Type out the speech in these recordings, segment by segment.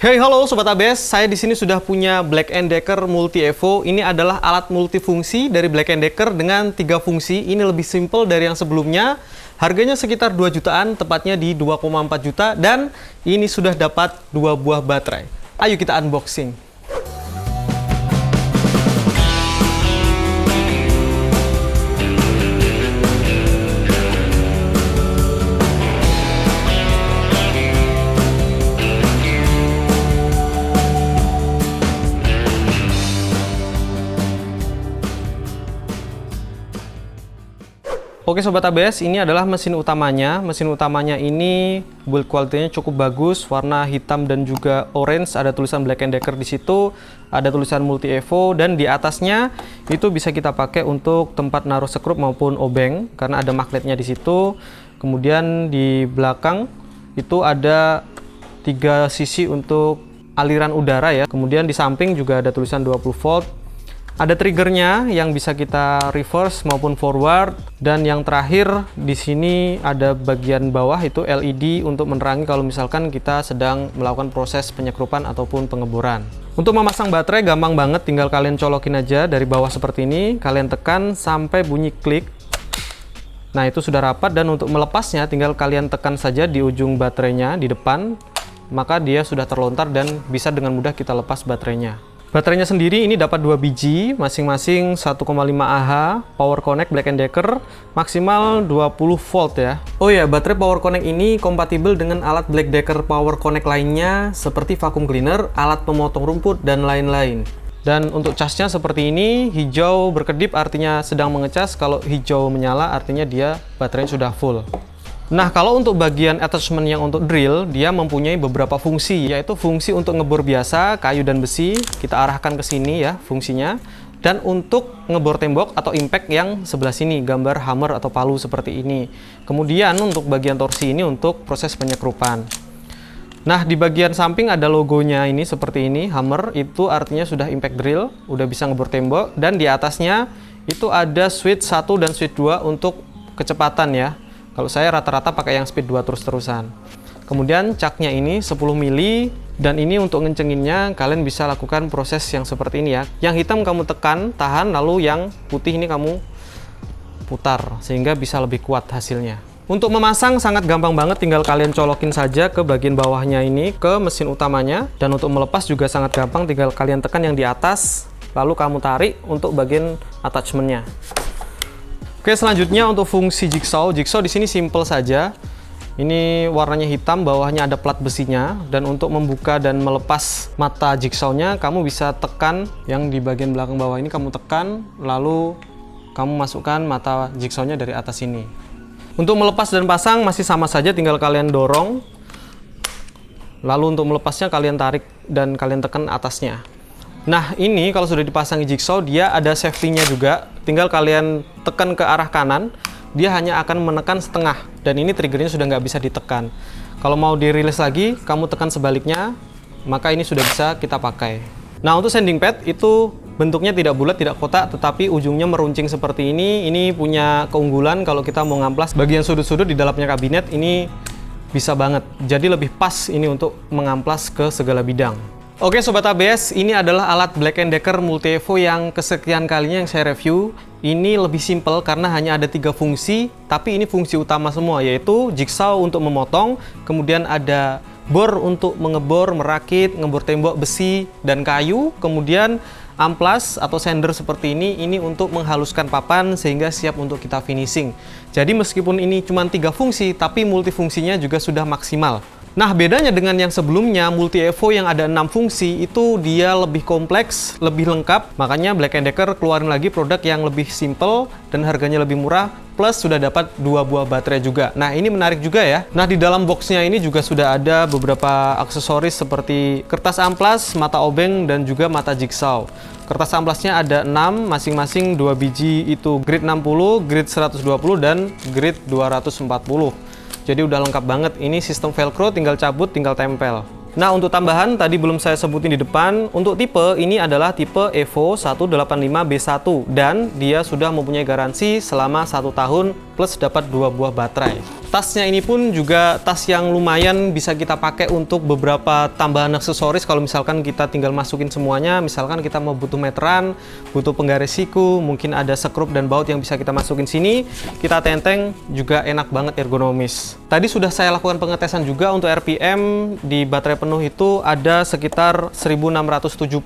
Hey, halo Sobat ABS, saya di sini sudah punya Black & Decker Multi Evo. Ini adalah alat multifungsi dari Black & Decker dengan 3 fungsi. Ini lebih simple dari yang sebelumnya. Harganya sekitar 2 jutaan, tepatnya di 2,4 juta. Dan ini sudah dapat 2 buah baterai. Ayo kita unboxing. Oke Sobat ABS, ini adalah mesin utamanya. Mesin utamanya ini build quality-nya cukup bagus, warna hitam dan juga orange. Ada tulisan Black & Decker di situ, ada tulisan Multi Evo, dan di atasnya itu bisa kita pakai untuk tempat naruh sekrup maupun obeng karena ada magnetnya di situ. Kemudian di belakang itu ada 3 sisi untuk aliran udara ya. Kemudian di samping juga ada tulisan 20 volt. Ada triggernya yang bisa kita reverse maupun forward, dan yang terakhir di sini ada bagian bawah itu LED untuk menerangi kalau misalkan kita sedang melakukan proses penyekrupan ataupun pengeboran. Untuk memasang baterai gampang banget, tinggal kalian colokin aja dari bawah seperti ini, kalian tekan sampai bunyi klik. Nah, itu sudah rapat, dan untuk melepasnya tinggal kalian tekan saja di ujung baterainya di depan, maka dia sudah terlontar dan bisa dengan mudah kita lepas baterainya. Baterainya sendiri ini dapat 2 biji, masing-masing 1,5 Ah, Power Connect Black & Decker, maksimal 20 volt ya. Oh ya, baterai Power Connect ini kompatibel dengan alat Black Decker Power Connect lainnya, seperti vacuum cleaner, alat pemotong rumput, dan lain-lain. Dan untuk casnya seperti ini, hijau berkedip artinya sedang mengecas, kalau hijau menyala artinya dia baterainya sudah full. Nah, kalau untuk bagian attachment yang untuk drill, dia mempunyai beberapa fungsi, yaitu fungsi untuk ngebor biasa, kayu dan besi, kita arahkan ke sini ya fungsinya, dan untuk ngebor tembok atau impact yang sebelah sini, gambar hammer atau palu seperti ini. Kemudian untuk bagian torsi ini untuk proses penyekrupan. Nah, di bagian samping ada logonya ini seperti ini, hammer, itu artinya sudah impact drill, udah bisa ngebor tembok, dan di atasnya itu ada switch 1 dan switch 2 untuk kecepatan ya. Kalau saya rata-rata pakai yang speed 2 terus-terusan. Kemudian caknya ini 10 mili, dan ini untuk ngencenginnya kalian bisa lakukan proses yang seperti ini ya. Yang hitam kamu tekan, tahan, lalu yang putih ini kamu putar sehingga bisa lebih kuat hasilnya. Untuk memasang sangat gampang banget, tinggal kalian colokin saja ke bagian bawahnya ini ke mesin utamanya, dan untuk melepas juga sangat gampang, tinggal kalian tekan yang di atas lalu kamu tarik untuk bagian attachmentnya. Oke, selanjutnya untuk fungsi jigsaw. Jigsaw di sini simple saja. Ini warnanya hitam, bawahnya ada plat besinya, dan untuk membuka dan melepas mata jigsawnya, kamu bisa tekan yang di bagian belakang bawah ini, kamu tekan, lalu kamu masukkan mata jigsawnya dari atas ini. Untuk melepas dan pasang masih sama saja, tinggal kalian dorong, lalu untuk melepasnya kalian tarik dan kalian tekan atasnya. Nah, ini kalau sudah dipasangi jigsaw, dia ada safety-nya juga. Tinggal kalian tekan ke arah kanan, dia hanya akan menekan setengah, dan ini triggernya sudah nggak bisa ditekan. Kalau mau dirilis lagi, kamu tekan sebaliknya, maka ini sudah bisa kita pakai. Nah, untuk sanding pad itu bentuknya tidak bulat, tidak kotak, tetapi ujungnya meruncing seperti ini. Ini punya keunggulan kalau kita mau ngamplas bagian sudut-sudut di dalamnya kabinet, ini bisa banget. Jadi lebih pas ini untuk mengamplas ke segala bidang. Oke Sobat ABS, ini adalah alat Black & Decker Multi Evo yang kesekian kalinya yang saya review. Ini lebih simple karena hanya ada 3 fungsi, tapi ini fungsi utama semua, yaitu jigsaw untuk memotong, kemudian ada bor untuk mengebor, merakit, ngebor tembok besi dan kayu, kemudian amplas atau sander seperti ini untuk menghaluskan papan sehingga siap untuk kita finishing. Jadi meskipun ini cuma 3 fungsi, tapi multifungsinya juga sudah maksimal. Nah, bedanya dengan yang sebelumnya, Multi Evo yang ada 6 fungsi, itu dia lebih kompleks, lebih lengkap. Makanya Black & Decker keluarin lagi produk yang lebih simple dan harganya lebih murah, plus sudah dapat 2 buah baterai juga. Nah, ini menarik juga ya. Nah, di dalam boxnya ini juga sudah ada beberapa aksesoris seperti kertas amplas, mata obeng, dan juga mata jigsaw. Kertas amplasnya ada 6, masing-masing 2 biji, itu grade 60, grade 120, dan grade 240. Jadi udah lengkap banget. Ini sistem velcro, tinggal cabut, tinggal tempel. Nah, untuk tambahan tadi belum saya sebutin di depan, untuk tipe ini adalah tipe Evo 185B1 dan dia sudah mempunyai garansi selama 1 tahun plus dapat 2 buah baterai. Tasnya ini pun juga tas yang lumayan bisa kita pakai untuk beberapa tambahan aksesoris kalau misalkan kita tinggal masukin semuanya. Misalkan kita mau butuh meteran, butuh penggaris siku, mungkin ada sekrup dan baut yang bisa kita masukin sini. Kita tenteng juga enak banget, ergonomis. Tadi sudah saya lakukan pengetesan juga untuk RPM di baterai penuh itu ada sekitar 1670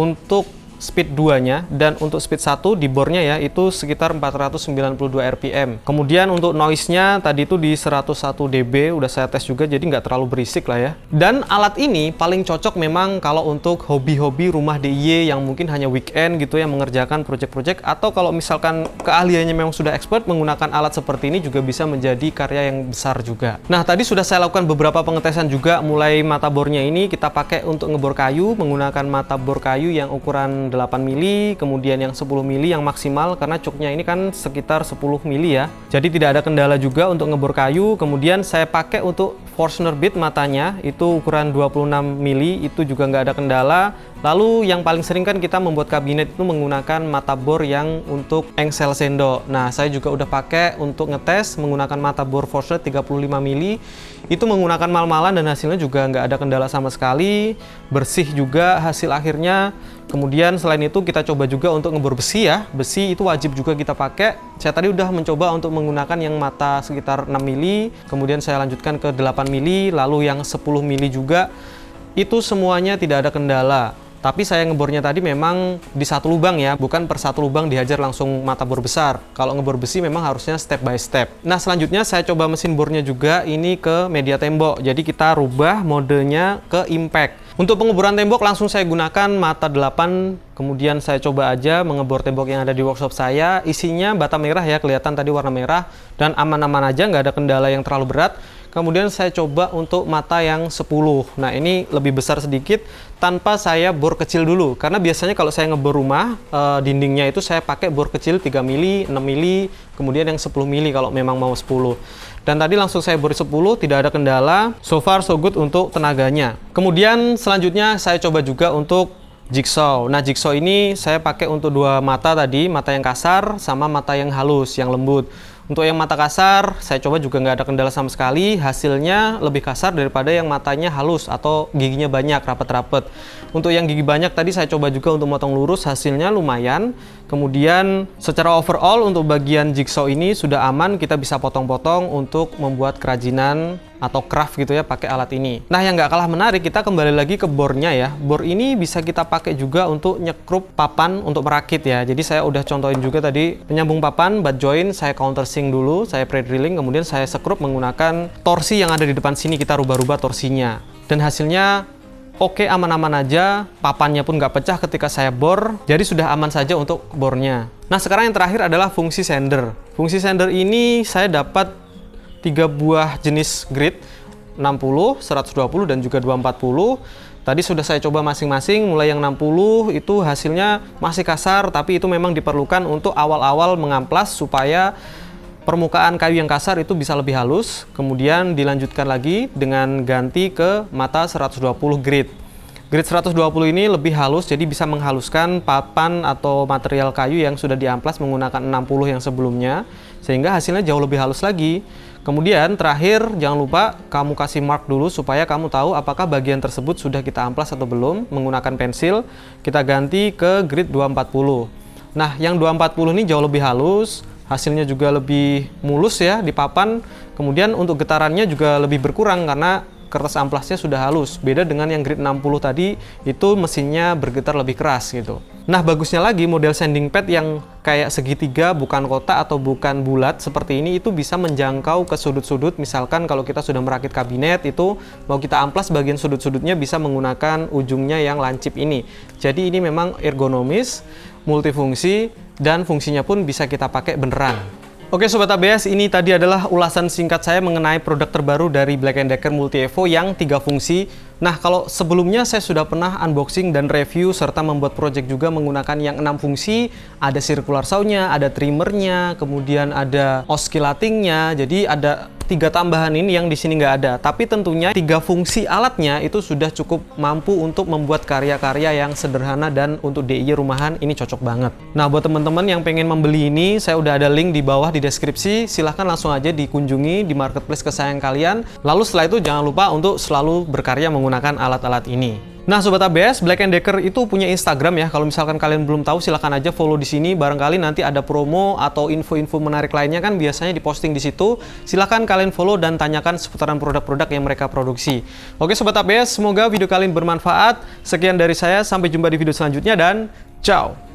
untuk speed 2-nya, dan untuk speed 1 di bornya ya itu sekitar 492 rpm. Kemudian untuk noise-nya tadi itu di 101 dB, udah saya tes juga, jadi nggak terlalu berisik lah ya. Dan alat ini paling cocok memang kalau untuk hobi-hobi rumah DIY yang mungkin hanya weekend gitu ya, mengerjakan project-project, atau kalau misalkan keahliannya memang sudah expert, menggunakan alat seperti ini juga bisa menjadi karya yang besar juga. Nah, tadi sudah saya lakukan beberapa pengetesan juga, mulai mata bornya ini kita pakai untuk ngebor kayu, menggunakan mata bor kayu yang ukuran 8 mili, kemudian yang 10 mili yang maksimal karena cuknya ini kan sekitar 10 mili ya. Jadi tidak ada kendala juga untuk ngebor kayu. Kemudian saya pakai untuk Forstner bit matanya itu ukuran 26 mili, itu juga nggak ada kendala. Lalu yang paling sering kan kita membuat kabinet itu menggunakan mata bor yang untuk engsel sendok. Nah, saya juga udah pakai untuk ngetes menggunakan mata bor Forstner 35 mili. Itu menggunakan mal-malan dan hasilnya juga nggak ada kendala sama sekali. Bersih juga hasil akhirnya. Kemudian selain itu kita coba juga untuk ngebor besi ya. Besi itu wajib juga kita pakai. Saya tadi udah mencoba untuk menggunakan yang mata sekitar 6 mili. Kemudian saya lanjutkan ke 8 mili, lalu yang 10 mili juga. Itu semuanya tidak ada kendala. Tapi saya ngebornya tadi memang di satu lubang ya, bukan per satu lubang dihajar langsung mata bor besar. Kalau ngebor besi memang harusnya step by step. Nah, selanjutnya saya coba mesin bornya juga ini ke media tembok. Jadi kita rubah modenya ke impact. Untuk pengeboran tembok langsung saya gunakan mata 8, kemudian saya coba aja mengebor tembok yang ada di workshop saya. Isinya bata merah ya, kelihatan tadi warna merah, dan aman-aman aja, nggak ada kendala yang terlalu berat. Kemudian saya coba untuk mata yang 10. Nah, ini lebih besar sedikit tanpa saya bor kecil dulu. Karena biasanya kalau saya ngebor rumah, dindingnya itu saya pakai bor kecil 3 mili, 6 mili, kemudian yang 10 mili kalau memang mau 10. Dan tadi langsung saya bor 10, tidak ada kendala. So far so good untuk tenaganya. Kemudian selanjutnya saya coba juga untuk jigsaw. Nah, jigsaw ini saya pakai untuk 2 mata tadi, mata yang kasar sama mata yang halus, yang lembut. Untuk yang mata kasar, saya coba juga nggak ada kendala sama sekali. Hasilnya lebih kasar daripada yang matanya halus atau giginya banyak, rapet-rapet. Untuk yang gigi banyak tadi saya coba juga untuk motong lurus, hasilnya lumayan. Kemudian secara overall untuk bagian jigsaw ini sudah aman, kita bisa potong-potong untuk membuat kerajinan atau craft gitu ya pakai alat ini. Nah, yang nggak kalah menarik, kita kembali lagi ke bornya ya. Bor ini bisa kita pakai juga untuk nyekrup papan untuk merakit ya. Jadi saya udah contohin juga tadi penyambung papan, butt joint, saya countersink dulu, saya pre-drilling, kemudian saya sekrup menggunakan torsi yang ada di depan sini, kita rubah-rubah torsinya. Dan hasilnya oke, aman-aman aja, papannya pun nggak pecah ketika saya bor, jadi sudah aman saja untuk bornya. Nah, sekarang yang terakhir adalah fungsi sander. Fungsi sander ini saya dapat 3 buah jenis grit, 60, 120, dan juga 240. Tadi sudah saya coba masing-masing, mulai yang 60 itu hasilnya masih kasar, tapi itu memang diperlukan untuk awal-awal mengamplas supaya permukaan kayu yang kasar itu bisa lebih halus. Kemudian dilanjutkan lagi dengan ganti ke mata 120 grit. Grit 120 ini lebih halus, jadi bisa menghaluskan papan atau material kayu yang sudah diamplas menggunakan 60 yang sebelumnya, sehingga hasilnya jauh lebih halus lagi. Kemudian terakhir, jangan lupa kamu kasih mark dulu supaya kamu tahu apakah bagian tersebut sudah kita amplas atau belum. Menggunakan pensil, kita ganti ke grit 240. Nah, yang 240 ini jauh lebih halus, hasilnya juga lebih mulus ya di papan. Kemudian untuk getarannya juga lebih berkurang karena kertas amplasnya sudah halus. Beda dengan yang grit 60 tadi, itu mesinnya bergetar lebih keras gitu. Nah, bagusnya lagi model sanding pad yang kayak segitiga, bukan kotak atau bukan bulat seperti ini, itu bisa menjangkau ke sudut-sudut. Misalkan kalau kita sudah merakit kabinet, itu mau kita amplas bagian sudut-sudutnya bisa menggunakan ujungnya yang lancip ini. Jadi ini memang ergonomis, multifungsi, dan fungsinya pun bisa kita pakai beneran. Oke Sobat ABS, ini tadi adalah ulasan singkat saya mengenai produk terbaru dari Black & Decker Multi Evo yang 3 fungsi. Nah, kalau sebelumnya saya sudah pernah unboxing dan review serta membuat project juga menggunakan yang 6 fungsi. Ada circular saw-nya, ada trimmernya, kemudian ada oscillating-nya. Jadi ada 3 tambahan ini yang di sini nggak ada. Tapi tentunya 3 fungsi alatnya itu sudah cukup mampu untuk membuat karya-karya yang sederhana, dan untuk DIY rumahan ini cocok banget. Nah, buat teman-teman yang pengen membeli ini, saya udah ada link di bawah di deskripsi. Silahkan langsung aja dikunjungi di marketplace kesayangan kalian. Lalu setelah itu jangan lupa untuk selalu berkarya menggunakan alat-alat ini. Nah, Sobat ABS, Black & Decker itu punya Instagram ya. Kalau misalkan kalian belum tahu, silahkan aja follow di sini. Barangkali nanti ada promo atau info-info menarik lainnya kan biasanya diposting di situ. Silahkan kalian follow dan tanyakan seputaran produk-produk yang mereka produksi. Oke Sobat ABS, semoga video kalian bermanfaat. Sekian dari saya, sampai jumpa di video selanjutnya dan ciao!